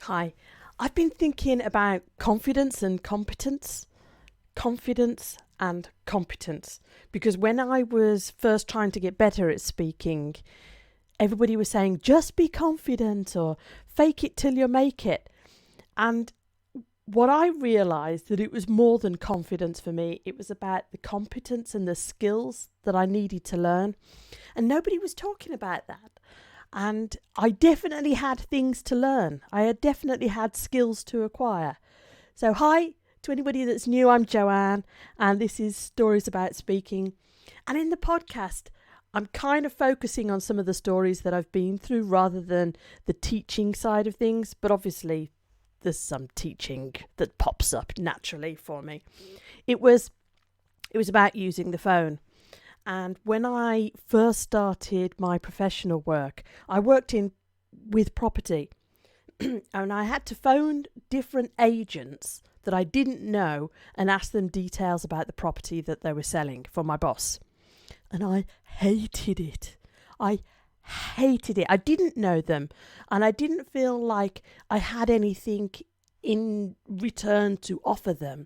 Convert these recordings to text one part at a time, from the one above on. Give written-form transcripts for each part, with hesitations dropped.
Hi. I've been thinking about confidence and competence. Confidence and competence. Because when I was first trying to get better at speaking, everybody was saying, just be confident or fake it till you make it. And what I realised that it was more than confidence for me. It was about the competence and the skills that I needed to learn. And nobody was talking about that. And I definitely had things to learn. I had definitely had skills to acquire. So hi to anybody that's new, I'm Joanne, and this is Stories About Speaking. And in the podcast, I'm kind of focusing on some of the stories that I've been through rather than the teaching side of things. But obviously, there's some teaching that pops up naturally for me. It was about using the phone. And when I first started my professional work, I worked with property and I had to phone different agents that I didn't know and ask them details about the property that they were selling for my boss. And I hated it. I didn't know them and I didn't feel like I had anything in return to offer them.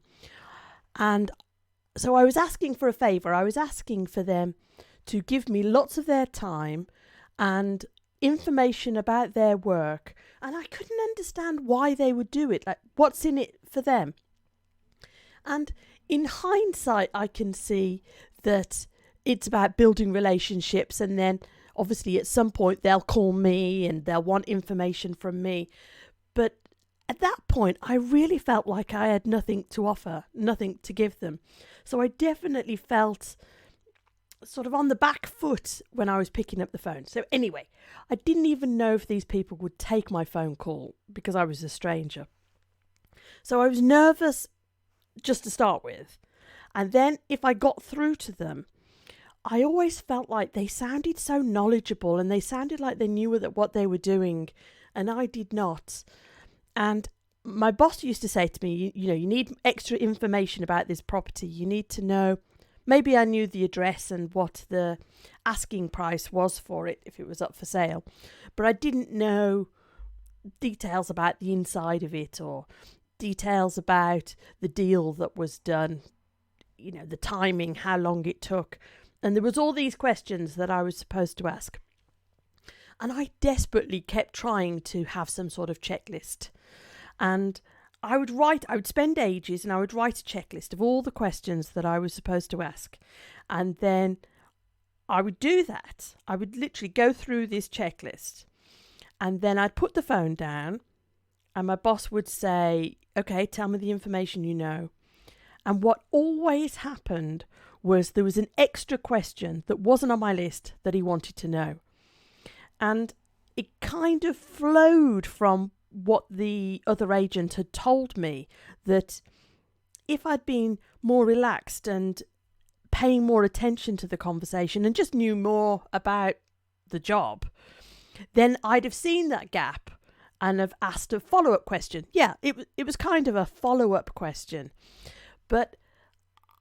And so I was asking for a favour. I was asking for them to give me lots of their time and information about their work. And I couldn't understand why they would do it. Like, what's in it for them? And in hindsight, I can see that it's about building relationships. And then obviously at some point they'll call me and they'll want information from me. But at that point, I really felt like I had nothing to offer, nothing to give them. So I definitely felt sort of on the back foot when I was picking up the phone. So anyway, I didn't even know if these people would take my phone call because I was a stranger. So I was nervous just to start with. And then if I got through to them, I always felt like they sounded so knowledgeable and they sounded like they knew what they were doing, and I did not. And my boss used to say to me, you need extra information about this property. You need to know, maybe I knew the address and what the asking price was for it if it was up for sale. But I didn't know details about the inside of it or details about the deal that was done, the timing, how long it took. And there was all these questions that I was supposed to ask. And I desperately kept trying to have some sort of checklist. And I would spend ages and I would write a checklist of all the questions that I was supposed to ask. And then I would do that. I would literally go through this checklist. And then I'd put the phone down and my boss would say, okay, tell me the information you know. And what always happened was there was an extra question that wasn't on my list that he wanted to know. And it kind of flowed from what the other agent had told me, that if I'd been more relaxed and paying more attention to the conversation and just knew more about the job, then I'd have seen that gap and have asked a follow-up question. Yeah, it was kind of a follow-up question. But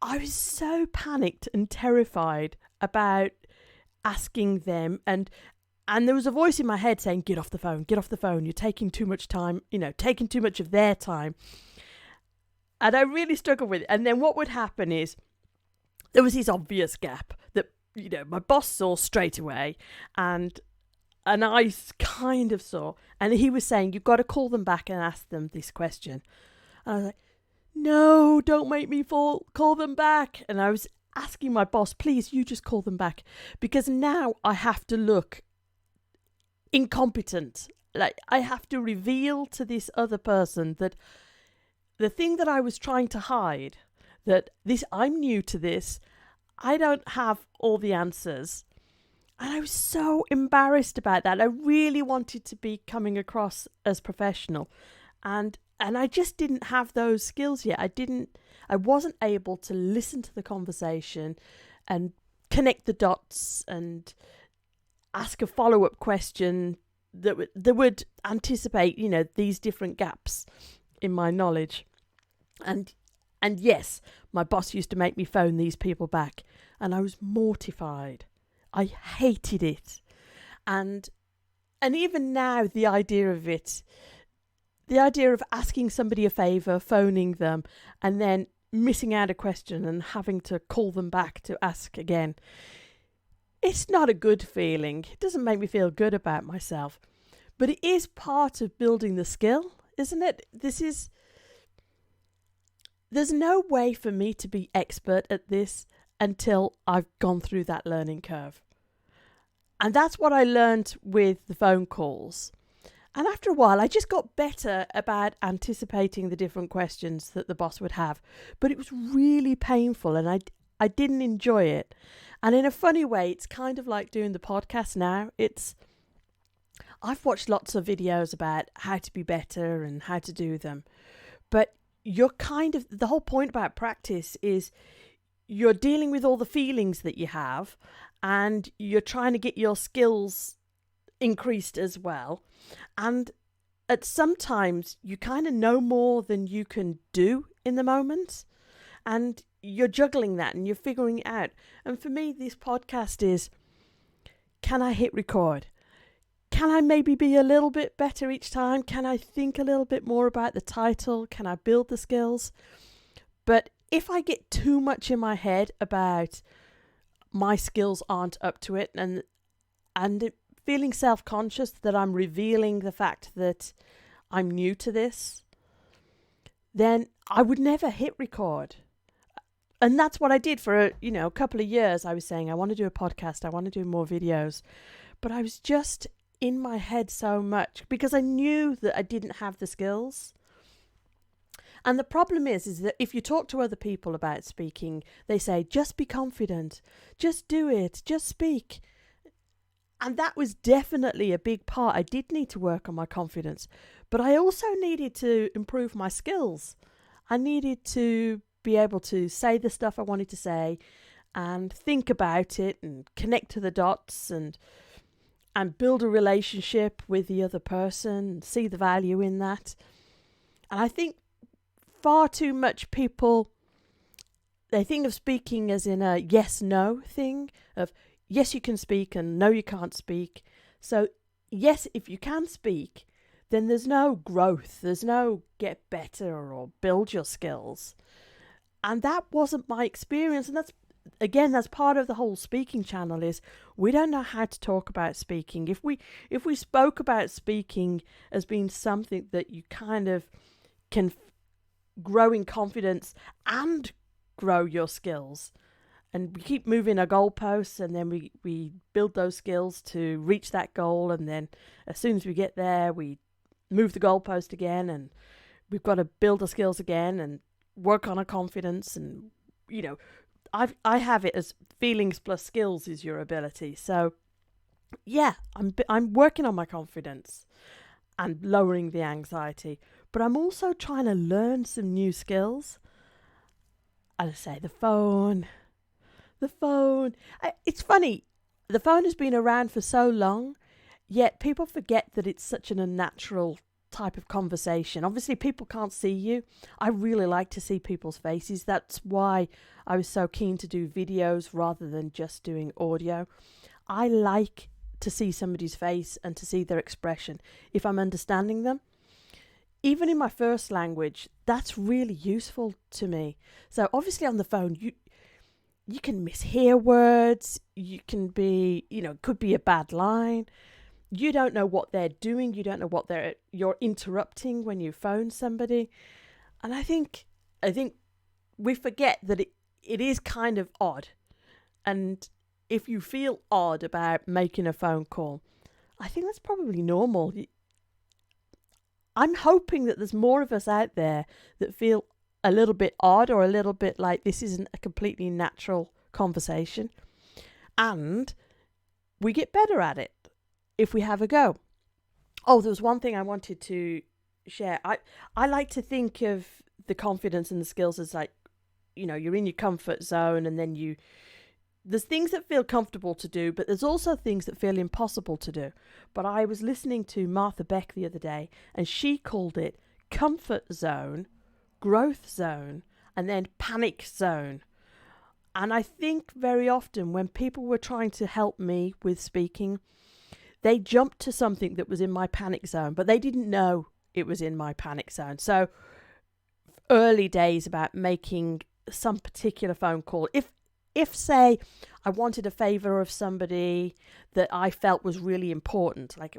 I was so panicked and terrified about asking them, and there was a voice in my head saying, get off the phone, you're taking too much time, taking too much of their time. And I really struggled with it. And then what would happen is there was this obvious gap that, my boss saw straight away and I kind of saw. And he was saying, you've got to call them back and ask them this question. And I was like, no, don't make me call them back. And I was asking my boss, please, you just call them back. Because now I have to look incompetent. Like, I have to reveal to this other person that the thing that I was trying to hide, that I'm new to this, I don't have all the answers. And I was so embarrassed about that. I really wanted to be coming across as professional, and I just didn't have those skills yet. I wasn't able to listen to the conversation and connect the dots and ask a follow-up question that would anticipate, these different gaps in my knowledge. And yes, my boss used to make me phone these people back, and I was mortified. I hated it. And even now, the idea of it, The idea of asking somebody a favour, phoning them, and then missing out a question and having to call them back to ask again. It's not a good feeling. It doesn't make me feel good about myself. But it is part of building the skill, isn't it? There's no way for me to be expert at this until I've gone through that learning curve. And that's what I learned with the phone calls. And after a while, I just got better about anticipating the different questions that the boss would have. But it was really painful and I didn't enjoy it. And in a funny way, it's kind of like doing the podcast now. I've watched lots of videos about how to be better and how to do them. But the whole point about practice is you're dealing with all the feelings that you have and you're trying to get your skills increased as well. And at sometimes you kind of know more than you can do in the moment. And you're juggling that and you're figuring it out. And for me, this podcast is, can I hit record? Can I maybe be a little bit better each time? Can I think a little bit more about the title? Can I build the skills? But if I get too much in my head about my skills aren't up to it and feeling self-conscious that I'm revealing the fact that I'm new to this, then I would never hit record. And that's what I did for a couple of years. I was saying, I want to do a podcast. I want to do more videos. But I was just in my head so much because I knew that I didn't have the skills. And the problem is that if you talk to other people about speaking, they say, just be confident, just do it, just speak. And that was definitely a big part. I did need to work on my confidence, but I also needed to improve my skills. I needed to be able to say the stuff I wanted to say and think about it and connect to the dots and build a relationship with the other person, see the value in that. And I think far too much people, they think of speaking as in a yes-no thing of yes, you can speak and no, you can't speak. So yes, if you can speak, then there's no growth. There's no get better or build your skills. And that wasn't my experience. And that's part of the whole speaking channel is we don't know how to talk about speaking. If we spoke about speaking as being something that you kind of can grow in confidence and grow your skills, and we keep moving our goalposts and then we build those skills to reach that goal, and then as soon as we get there we move the goalpost again and we've got to build our skills again and work on our confidence. And I have it as feelings plus skills is your ability. So yeah, I'm working on my confidence and lowering the anxiety, but I'm also trying to learn some new skills. As I say, the phone. It's funny. The phone has been around for so long, yet people forget that it's such an unnatural type of conversation. Obviously, people can't see you. I really like to see people's faces. That's why I was so keen to do videos rather than just doing audio. I like to see somebody's face and to see their expression if I'm understanding them. Even in my first language, that's really useful to me. So obviously on the phone, you can mishear words. You can be, could be a bad line. You don't know what they're doing. You don't know what you're interrupting when you phone somebody. And I think we forget that it is kind of odd. And if you feel odd about making a phone call, I think that's probably normal. I'm hoping that there's more of us out there that feel a little bit odd or a little bit like this isn't a completely natural conversation. And we get better at it if we have a go. Oh, there was one thing I wanted to share. I like to think of the confidence and the skills as like, you're in your comfort zone and then there's things that feel comfortable to do, but there's also things that feel impossible to do. But I was listening to Martha Beck the other day and she called it comfort zone, growth zone, and then panic zone. And I think very often when people were trying to help me with speaking, they jumped to something that was in my panic zone, but they didn't know it was in my panic zone. So early days about making some particular phone call. If say I wanted a favor of somebody that I felt was really important, like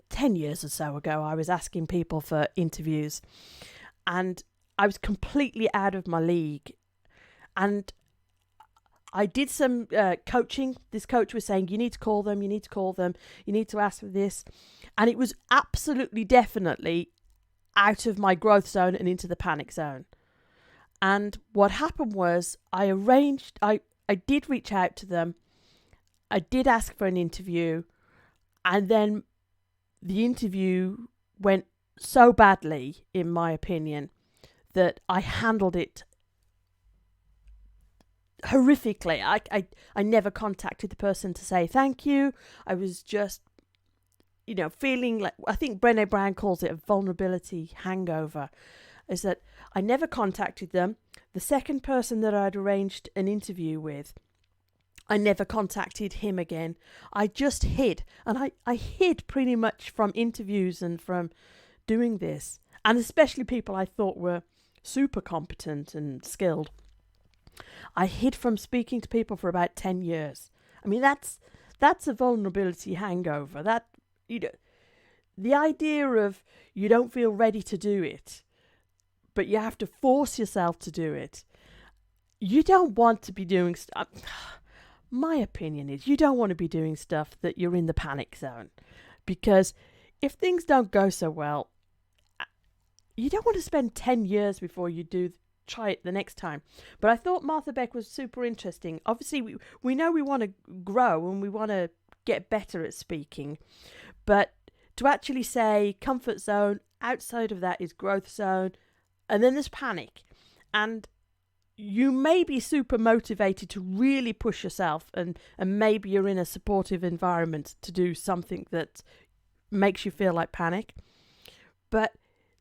10 years or so ago, I was asking people for interviews and I was completely out of my league. And I did some coaching. This coach was saying, you need to call them, you need to call them, you need to ask for this. And it was absolutely, definitely out of my growth zone and into the panic zone. And what happened was I did reach out to them. I did ask for an interview. And then the interview went so badly, in my opinion, that I handled it horrifically. I never contacted the person to say thank you. I was just, feeling like, I think Brené Brown calls it a vulnerability hangover, is that I never contacted them. The second person that I'd arranged an interview with, I never contacted him again. I just hid. And I hid pretty much from interviews and from doing this. And especially people I thought were super competent and skilled. I hid from speaking to people for about 10 years. I mean, that's a vulnerability hangover. That, the idea of you don't feel ready to do it, but you have to force yourself to do it. You don't want to be doing stuff. My opinion is you don't want to be doing stuff that you're in the panic zone, because if things don't go so well, you don't want to spend 10 years before you try it the next time. But I thought Martha Beck was super interesting. Obviously, we know we want to grow and we want to get better at speaking, but to actually say comfort zone, outside of that is growth zone, and then there's panic. And you may be super motivated to really push yourself, and maybe you're in a supportive environment to do something that makes you feel like panic. But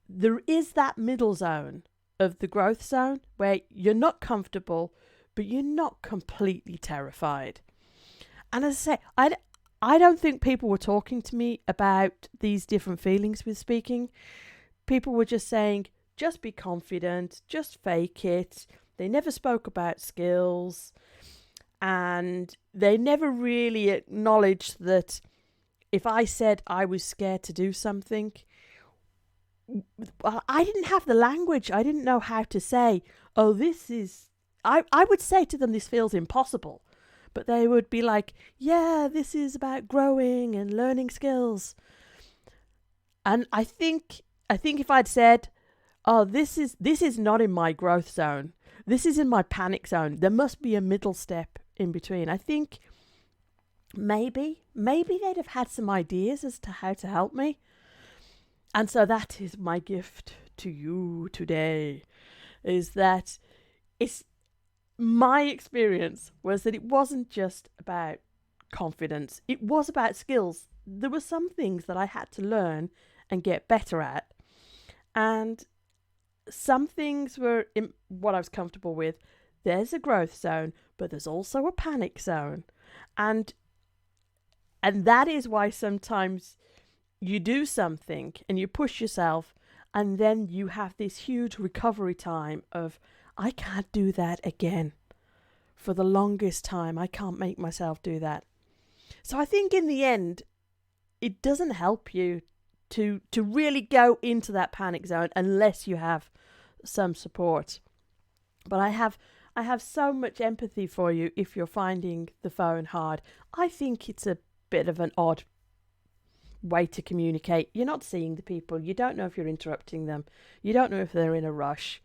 there is that middle zone of the growth zone where you're not comfortable, but you're not completely terrified. And as I say, I don't think people were talking to me about these different feelings with speaking. People were just saying, just be confident, just fake it. They never spoke about skills, and they never really acknowledged that if I said I was scared to do something, I didn't have the language. I didn't know how to say, oh, this is... I would say to them, this feels impossible. But they would be like, yeah, this is about growing and learning skills. And I think if I'd said, oh, this is not in my growth zone, this is in my panic zone, there must be a middle step in between. I think maybe they'd have had some ideas as to how to help me. And so that is my gift to you today, is that my experience was that it wasn't just about confidence. It was about skills. There were some things that I had to learn and get better at. And some things were in what I was comfortable with. There's a growth zone, but there's also a panic zone. And that is why sometimes you do something and you push yourself, and then you have this huge recovery time of, I can't do that again. For the longest time, I can't make myself do that. So I think in the end, it doesn't help you to really go into that panic zone unless you have some support. But I have so much empathy for you if you're finding the phone hard. I think it's a bit of an odd way to communicate. You're not seeing the people. You don't know if you're interrupting them. You don't know if they're in a rush.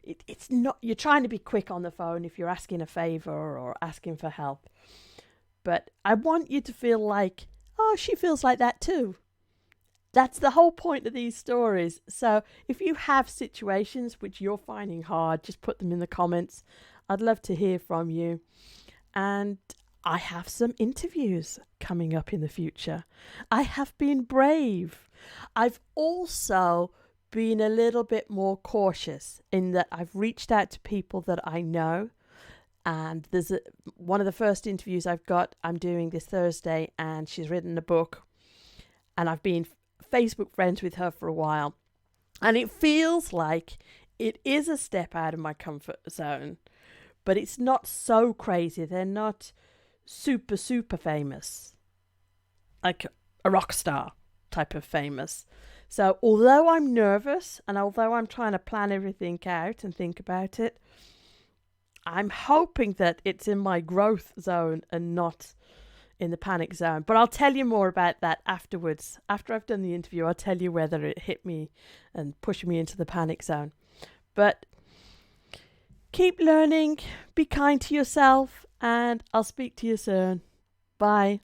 It's not, you're trying to be quick on the phone if you're asking a favor or asking for help. But I want you to feel like, oh, she feels like that too. That's the whole point of these stories. So if you have situations which you're finding hard, just put them in the comments. I'd love to hear from you. And I have some interviews coming up in the future. I have been brave. I've also been a little bit more cautious in that I've reached out to people that I know. And there's one of the first interviews I've got, I'm doing this Thursday, and she's written a book. And I've been Facebook friends with her for a while, and it feels like it is a step out of my comfort zone, but it's not so crazy. They're not super, super famous, like a rock star type of famous. So although I'm nervous and although I'm trying to plan everything out and think about it, I'm hoping that it's in my growth zone and not in the panic zone. But I'll tell you more about that afterwards. After I've done the interview, I'll tell you whether it hit me and pushed me into the panic zone. But keep learning, be kind to yourself, and I'll speak to you soon. Bye.